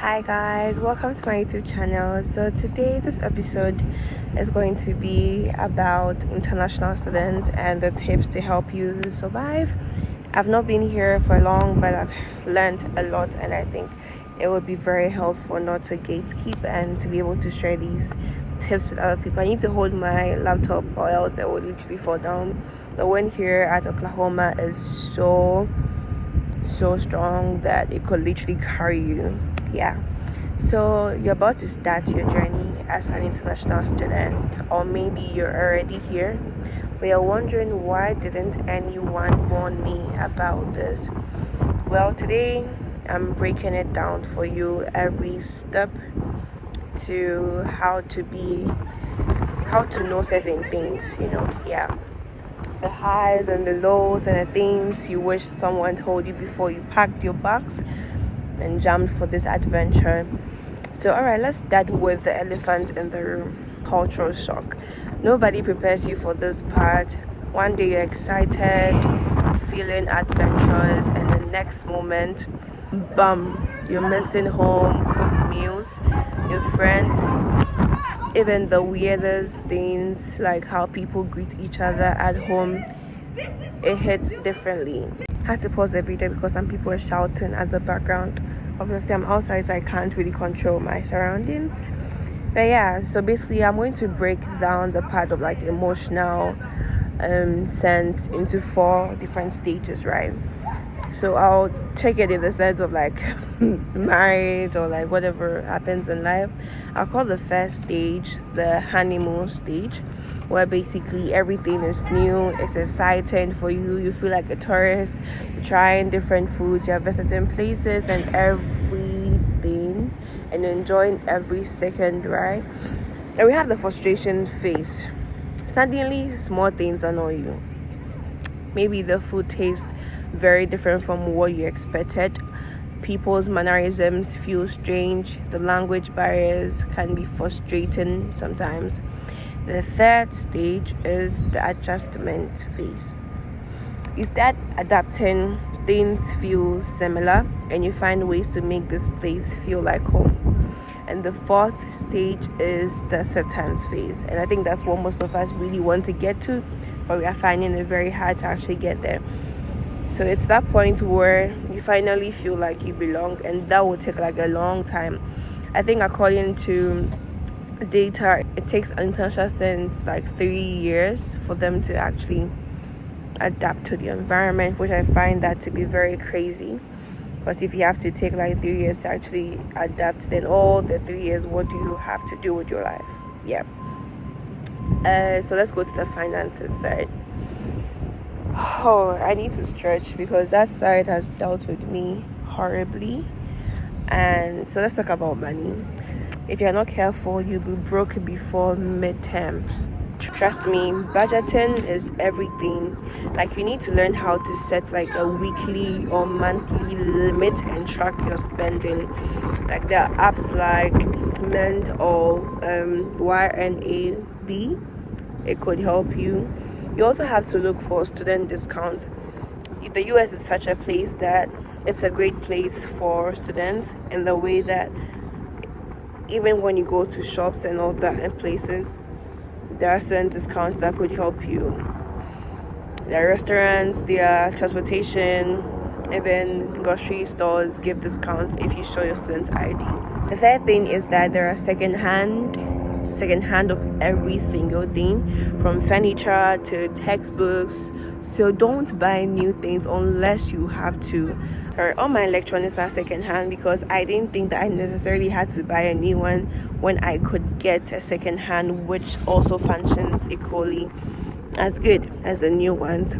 Hi guys, welcome to my YouTube channel. So today this episode is going to be about international students and the tips to help you survive. I've not been here for long, but I've learned a lot, and I think it would be very helpful not to gatekeep and to be able to share these tips with other people. I need to hold my laptop or else it will literally fall down. The wind here at Oklahoma is so strong that it could literally carry you. So you're about to start your journey as an international student, or maybe you're already here, but you're wondering, why didn't anyone warn me about this? Well, today I'm breaking it down for you, every step to how to know certain things, the highs and the lows and the things you wish someone told you before you packed your bags and jammed for this adventure. So alright, let's start with the elephant in the room: cultural shock. Nobody prepares you for this part. One day you're excited, feeling adventurous, and the next moment, bam, you're missing home cooked meals, your friends, even the weirdest things like how people greet each other at home. It hits differently. I had to pause the video because some people are shouting at the background. Obviously I'm outside, so I can't really control my surroundings. But yeah, so basically I'm going to break down the part of like emotional sense into 4 different stages, right? So I'll take it in the sense of like marriage or like whatever happens in life. I'll call the first stage the honeymoon stage, where basically everything is new, it's exciting for you, you feel like a tourist, you're trying different foods, you're visiting places and everything, and enjoying every second, right? And we have the frustration phase. Suddenly small things annoy you. Maybe the food tastes very different from what you expected. People's mannerisms feel strange. The language barriers can be frustrating sometimes. The third stage is the adjustment phase. You start adapting, things feel similar, and you find ways to make this place feel like home. And the 4th stage is the acceptance phase. And I think that's what most of us really want to get to, but we are finding it very hard to actually get there. So it's that point where you finally feel like you belong, and that will take like a long time. I think according to data, it takes international students like 3 years for them to actually adapt to the environment, which I find that to be very crazy. Because if you have to take like 3 years to actually adapt, then all the 3 years, what do you have to do with your life? So let's go to the finances side. I need to stretch because that side has dealt with me horribly. And so let's talk about money. If you're not careful, you'll be broke before midterms. Trust me, budgeting is everything. Like, you need to learn how to set like a weekly or monthly limit and track your spending. Like, there are apps like Mint or YNAB. It could help you. You also have to look for student discounts. The US is such a place that it's a great place for students, in the way that even when you go to shops and all that and places, there are certain discounts that could help you. There are restaurants, there are transportation, even grocery stores give discounts if you show your student ID. The third thing is that there are second hand of every single thing, from furniture to textbooks. So don't buy new things unless you have to. All my electronics are second hand because I didn't think that I necessarily had to buy a new one when I could get a second hand which also functions equally as good as the new ones.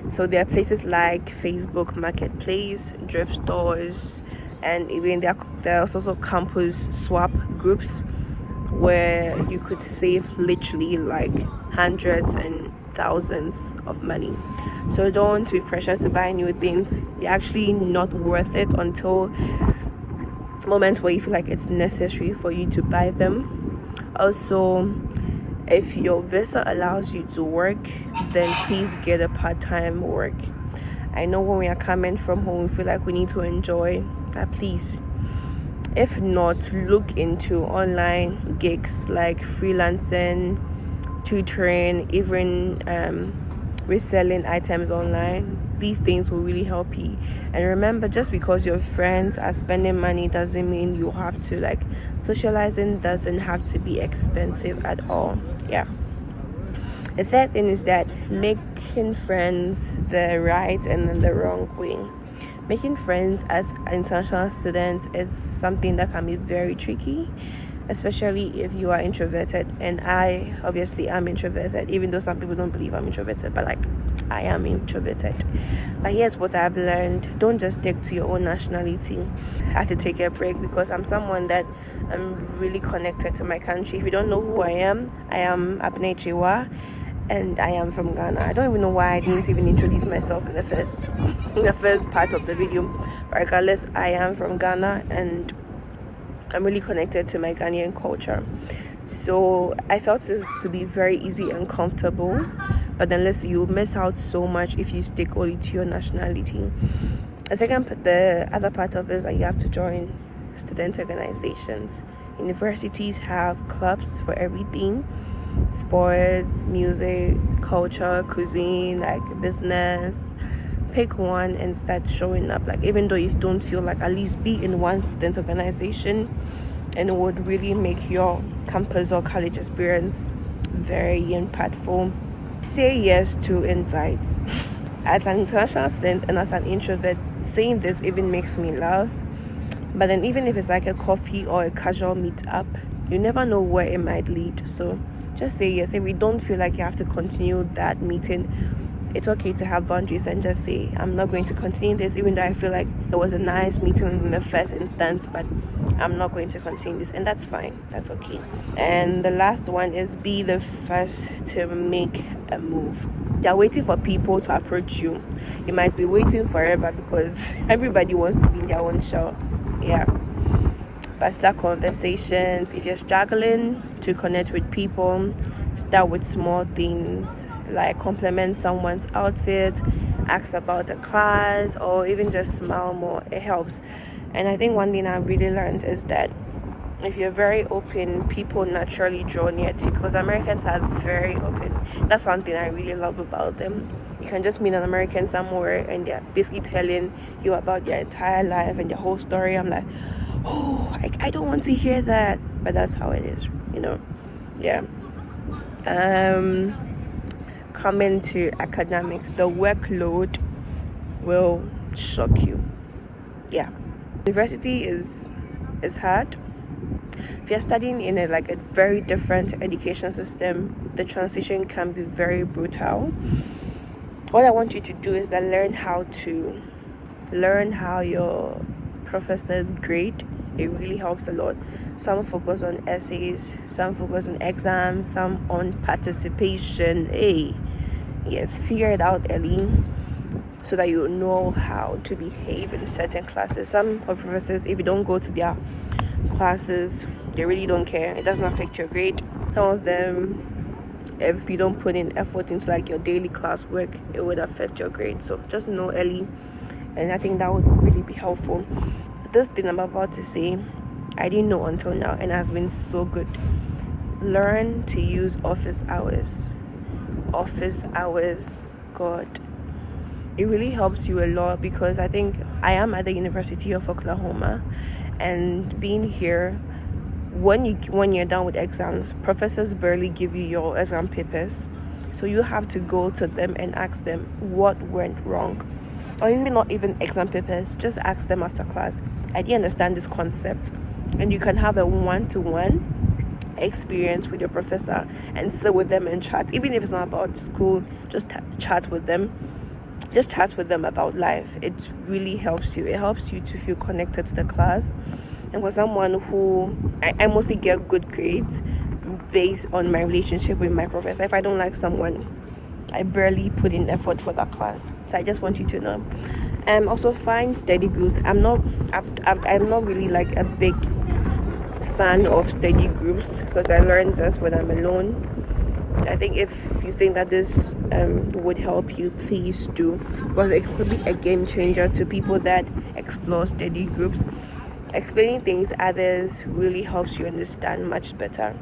So there are places like Facebook Marketplace, thrift stores, and even there are also campus swap groups where you could save literally like hundreds and thousands of money. So don't be pressured to buy new things. They're actually not worth it until moments where you feel like it's necessary for you to buy them. Also, if your visa allows you to work, then please get a part-time work. I know when we are coming from home, we feel like we need to enjoy, but please If not, look into online gigs like freelancing, tutoring, even reselling items online. These things will really help you. And remember, just because your friends are spending money doesn't mean you have to. Like, socializing doesn't have to be expensive at all. Yeah. The third thing is that making friends the right and then the wrong way. Making friends as international students is something that can be very tricky, especially if you are introverted. And I obviously am introverted, even though some people don't believe I'm introverted, but like, I am introverted. But here's what I've learned: don't just stick to your own nationality. I have to take a break because I'm someone that I'm really connected to my country. If you don't know who I am Abne Chiwa, and I am from Ghana. I don't even know why I didn't even introduce myself in the first part of the video. But regardless, I am from Ghana and I'm really connected to my Ghanaian culture. So I felt it to be very easy and comfortable. But then you miss out so much if you stick only to your nationality. The other part of it is that you have to join student organizations. Universities have clubs for everything: sports, music, culture, cuisine, like business. Pick one and start showing up. Like, even though you don't feel like, at least be in one student organization, and it would really make your campus or college experience very impactful. Say yes to invites. As an international student and as an introvert, saying this even makes me laugh. But then even if it's like a coffee or a casual meet-up, you never know where it might lead. So just say yes. If you don't feel like you have to continue that meeting, it's okay to have boundaries and just say, I'm not going to continue this, even though I feel like it was a nice meeting in the first instance, but I'm not going to continue this. And that's fine. That's okay. And the last one is be the first to make a move. They're waiting for people to approach you. You might be waiting forever because everybody wants to be in their own show. Yeah. But start conversations. If you're struggling to connect with people, start with small things like compliment someone's outfit, ask about a class, or even just smile more. It helps. And I think one thing I really learned is that if you're very open, people naturally draw near to you, because Americans are very open. That's one thing I really love about them. You can just meet an American somewhere and they're basically telling you about their entire life and their whole story. I'm like, oh, I don't want to hear that. But that's how it is, Yeah. Coming to academics, the workload will shock you. Yeah. University is hard. If you're studying in a very different education system, the transition can be very brutal. What I want you to do is that learn how your professors grade. It really helps a lot. Some focus on essays, some focus on exams, some on participation. Yes, figure it out early so that you know how to behave in certain classes. Some of professors, if you don't go to their classes, they really don't care. It doesn't affect your grade. Some of them, if you don't put in effort into your daily classwork, it would affect your grade. So just know early, and I think that would really be helpful. This thing I'm about to say, I didn't know until now, and it has been so good. Learn to use office hours. God, it really helps you a lot, because I think I am at the University of Oklahoma, and being here, when you're done with exams, professors barely give you your exam papers, so you have to go to them and ask them what went wrong. Or even not even exam papers, just ask them after class, I didn't understand this concept. And you can have a one-to-one experience with your professor and sit with them and chat. Even if it's not about school, just chat with them. Just chat with them about life. It really helps you. It helps you to feel connected to the class. And for someone who, I mostly get good grades based on my relationship with my professor. If I don't like someone, I barely put in effort for that class. So I just want you to know. Also find study groups. I'm not really a big fan of study groups, because I learned this when I'm alone. I think if you think that this would help you, please do, because it could be a game changer to people that explore study groups. explaining things to others really helps you understand much better.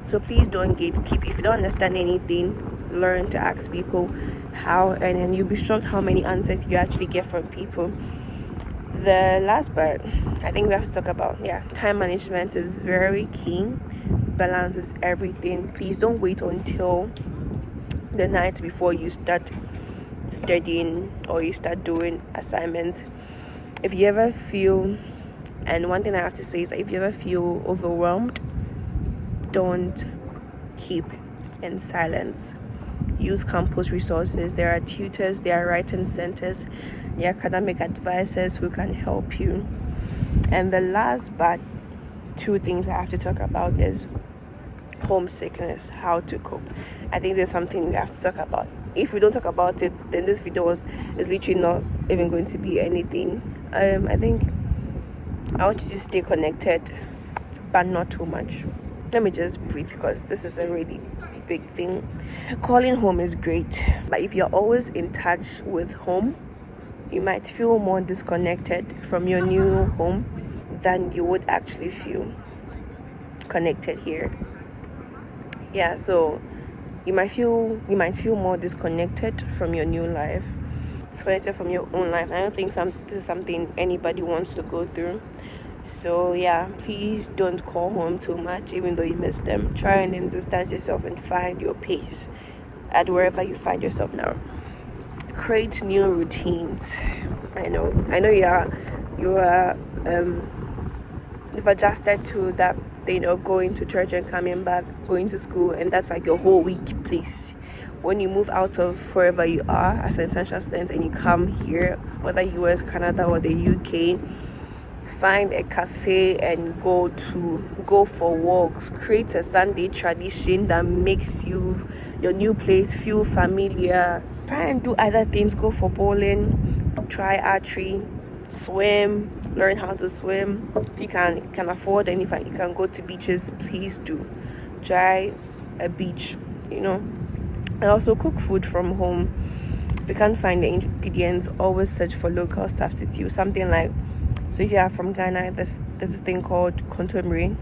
So please don't gatekeep. If you don't understand anything, learn to ask people how, and then you'll be shocked how many answers you actually get from people. The last part I think we have to talk about, time management is very key. Balance is everything. Please don't wait until the night before you start studying or you start doing assignments. If you ever feel, and one thing I have to say is that if you ever feel overwhelmed, don't keep in silence. Use campus resources. There are tutors, there are writing centers, there are academic advisors who can help you. And the last but two things I have to talk about is homesickness, how to cope. I think there's something we have to talk about. If we don't talk about it, then this video is literally not even going to be anything. I think I want you to stay connected, but not too much. Let me just breathe because this is a really big thing. Calling home is great, but if you're always in touch with home, you might feel more disconnected from your new home than you would actually feel connected here. So you might feel more disconnected from your new life, disconnected from your own life. I don't think this is something anybody wants to go through. So please don't call home too much, even though you miss them. Try and then distance yourself and find your pace at wherever you find yourself now. Create new routines. I know you've adjusted to that thing of going to church and coming back, going to school, and that's like your whole week place. When you move out of wherever you are as an international student and you come here, whether US, Canada, or the UK, find a cafe and go for walks. Create a Sunday tradition that makes your new place feel familiar. Try and do other things. Go for bowling, try archery, swim, learn how to swim. If you can afford, and if you can go to beaches, please do. Try a beach, and also cook food from home. If you can't find the ingredients, always search for local substitutes. Something like, so if you are from Ghana, there's this thing called kontomire.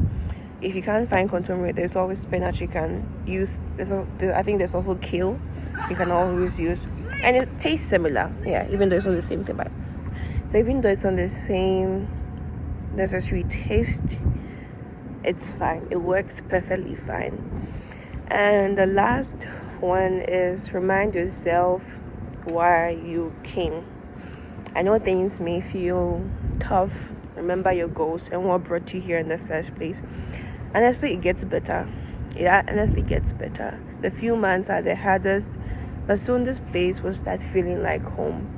If you can't find kontomire, there's always spinach you can use. I think there's also kale you can always use, and it tastes similar. Even though it's not the same thing, but so even though it's not the same necessary taste, it's fine. It works perfectly fine. And the last one is remind yourself why you came. I know things may feel tough. Remember your goals and what brought you here in the first place. Honestly, it gets better. Honestly gets better. The few months are the hardest, but soon this place will start feeling like home.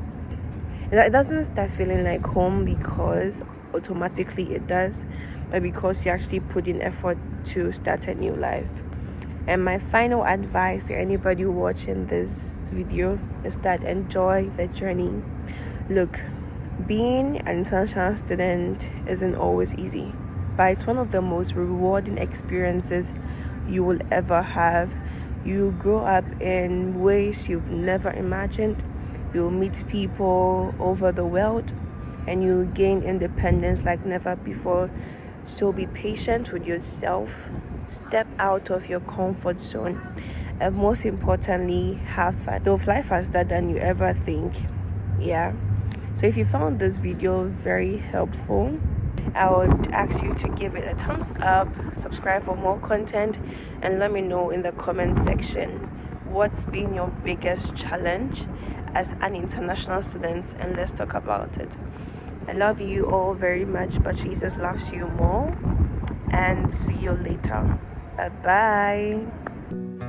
And it doesn't start feeling like home because automatically it does, but because you actually put in effort to start a new life. And my final advice to anybody watching this video is that enjoy the journey. Look, being an international student isn't always easy, but it's one of the most rewarding experiences you will ever have. You grow up in ways you've never imagined. You'll meet people over the world, and you'll gain independence like never before. So be patient with yourself. Step out of your comfort zone, and most importantly, have fun. They'll fly faster than you ever think. So if you found this video very helpful, I would ask you to give it a thumbs up, subscribe for more content, and let me know in the comment section what's been your biggest challenge as an international student, and let's talk about it. I love you all very much, but Jesus loves you more, and see you later. Bye bye.